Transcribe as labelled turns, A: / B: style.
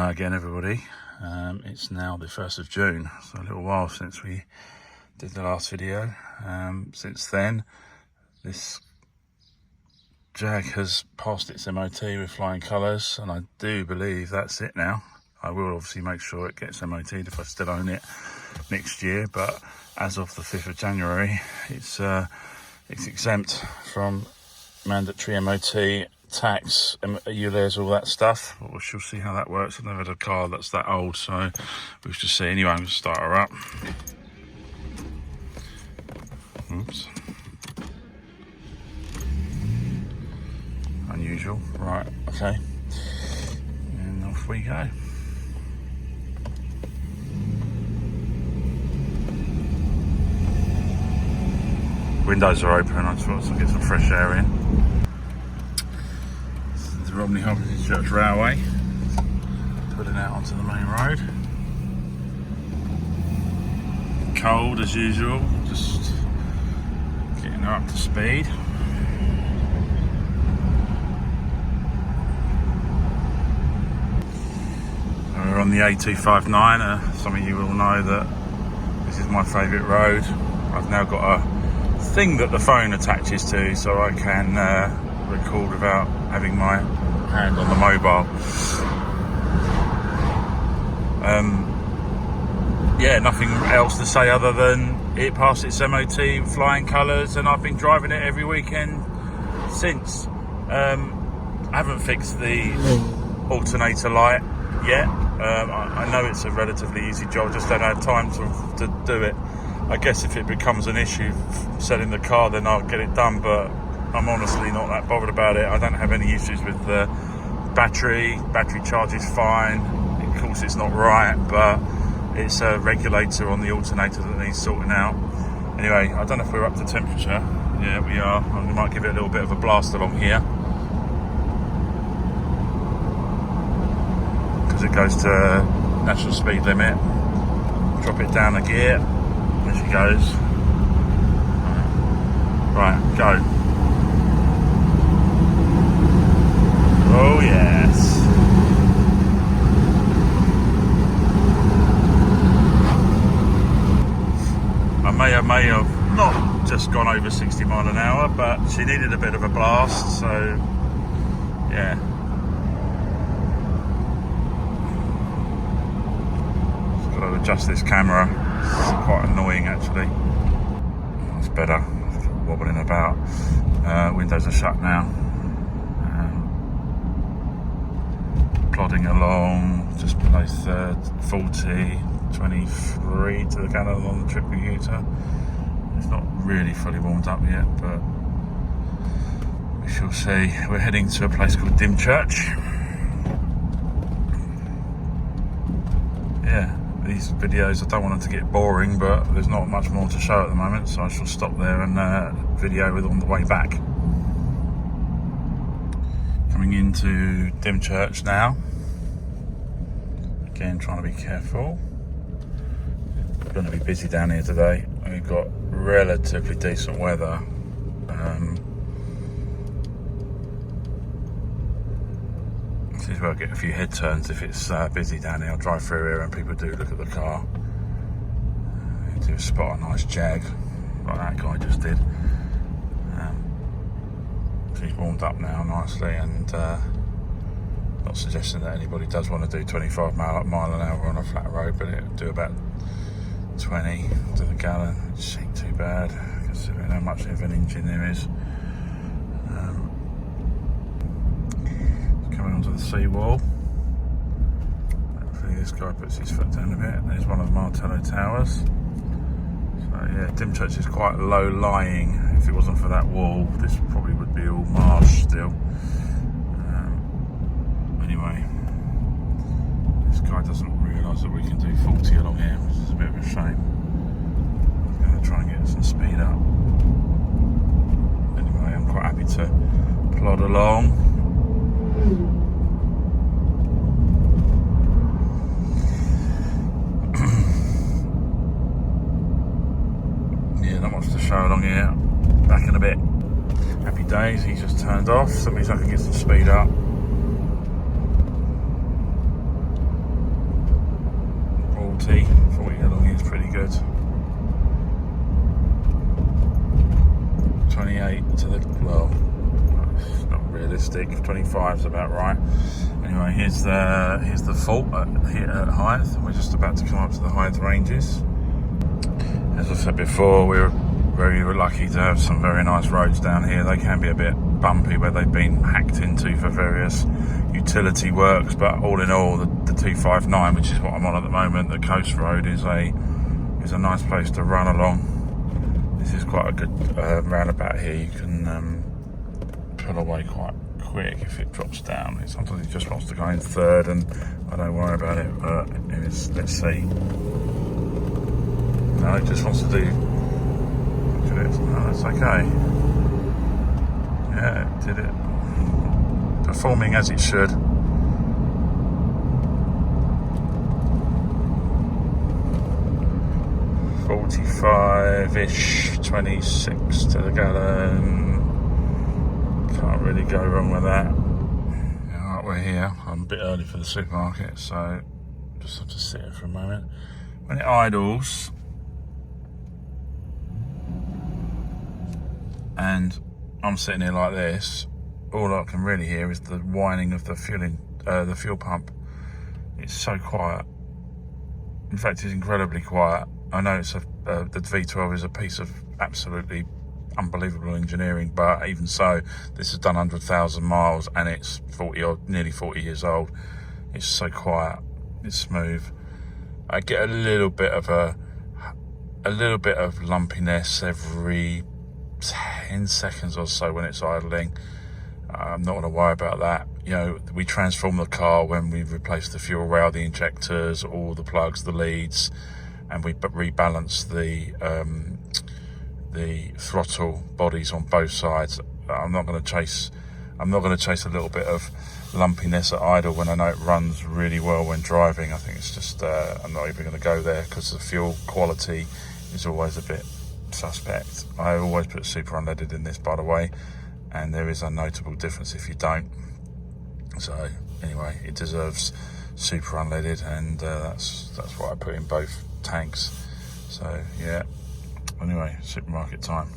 A: Again, everybody, it's now the 1st of June, so a little while since we did the last video. Since then, this Jag has passed its MOT with flying colours, and I do believe that's it now. I will obviously make sure it gets MOT'd if I still own it next year, but as of the 5th of January, it's exempt from mandatory MOT, tax, ULEZ, all that stuff. We shall see how that works. I've never had a car that's that old, so we'll just see. Anyway, I'm going to start her up. Oops. Unusual. Right, okay. And off we go. Windows are open, I just want to get some fresh air in. The Romney Church Railway, putting out onto the main road. Cold as usual, just getting her up to speed. We're on the A259. Some of you will know that this is my favourite road. I've now got a thing that the phone attaches to, so I can record without having my hand on the mobile. Yeah, nothing else to say other than it passed its MOT, flying colours, and I've been driving it every weekend since. I haven't fixed the alternator light yet. I know it's a relatively easy job, just don't have time to do it. I guess if it becomes an issue selling the car, then I'll get it done, but I'm honestly not that bothered about it. I don't have any issues with the battery charge is fine. Of course it's not right, but it's a regulator on the alternator that needs sorting out. Anyway, I don't know if we're up to temperature. Yeah, we are. I might give it a little bit of a blast along here, because it goes to national speed limit. Drop it down a gear. There she goes. Right, go. Oh yes. I may have not just gone over 60 mile an hour, but she needed a bit of a blast, so yeah. Just got to adjust this camera. It's quite annoying actually. It's better. Wobbling about. Windows are shut now. Plodding along, just below 40, 23 to the gallon on the trip computer. It's not really fully warmed up yet, but we shall see. We're heading to a place called Dymchurch. Yeah, these videos, I don't want them to get boring, but there's not much more to show at the moment, so I shall stop there and video with on the way back. Coming into Dymchurch now. Again, trying to be careful. It's going to be busy down here today. We've got relatively decent weather. This is where I get a few head turns if it's busy down here. I'll drive through here and people do look at the car. Do spot a nice Jag, like that guy just did. She's warmed up now nicely, and not suggesting that anybody does want to do 25 mile an hour on a flat road, but it'll do about 20 to the gallon, which ain't too bad considering how much of an engine there is. Coming onto the seawall. Hopefully this guy puts his foot down a bit. There's one of the Martello Towers. So yeah, Dymchurch is quite low lying. If it wasn't for that wall, this probably would be all marsh still. Anyway, this guy doesn't realise that we can do 40 along here, which is a bit of a shame. I'm going to try and get some speed up. Anyway, I'm quite happy to plod along. Yeah, not much to show along here. Back in a bit. Happy days, he's just turned off, so that means I can get some speed up. 40 along here is pretty good. 28 to the, well, it's not realistic, 25 is about right. Anyway, here's the fault here at Hythe. We're just about to come up to the Hythe ranges. As I said before, we were very lucky to have some very nice roads down here. They can be a bit bumpy where they've been hacked into for various utility works, but all in all, the 259, which is what I'm on at the moment, the coast road, is a nice place to run along. This is quite a good roundabout here. You can pull away quite quick if it drops down. Sometimes it just wants to go in third, and I don't worry about it. But let's see. No, it just wants to do. Look at it. No, that's okay. Yeah, it did it. Performing as it should. $45-ish, 26 to the gallon. Can't really go wrong with that. Alright, we're here. I'm a bit early for the supermarket, so just have to sit here for a moment. When it idles, and I'm sitting here like this, all I can really hear is the whining of the fuel pump. It's so quiet. In fact, it's incredibly quiet. I know the V12 is a piece of absolutely unbelievable engineering, but even so, this has done 100,000 miles and it's nearly 40 years old. It's so quiet. It's smooth. I get a little bit of lumpiness every 10 seconds or so when it's idling. I'm not going to worry about that. You know, we transform the car when we replace the fuel rail, the injectors, all the plugs, the leads, and we rebalance the throttle bodies on both sides. I'm not going to chase a little bit of lumpiness at idle when I know it runs really well when driving. I think it's just I'm not even going to go there because the fuel quality is always a bit suspect. I always put super unleaded in this, by the way, and there is a notable difference if you don't. So anyway, it deserves super unleaded, and that's what I put in both tanks. So yeah, anyway, supermarket time.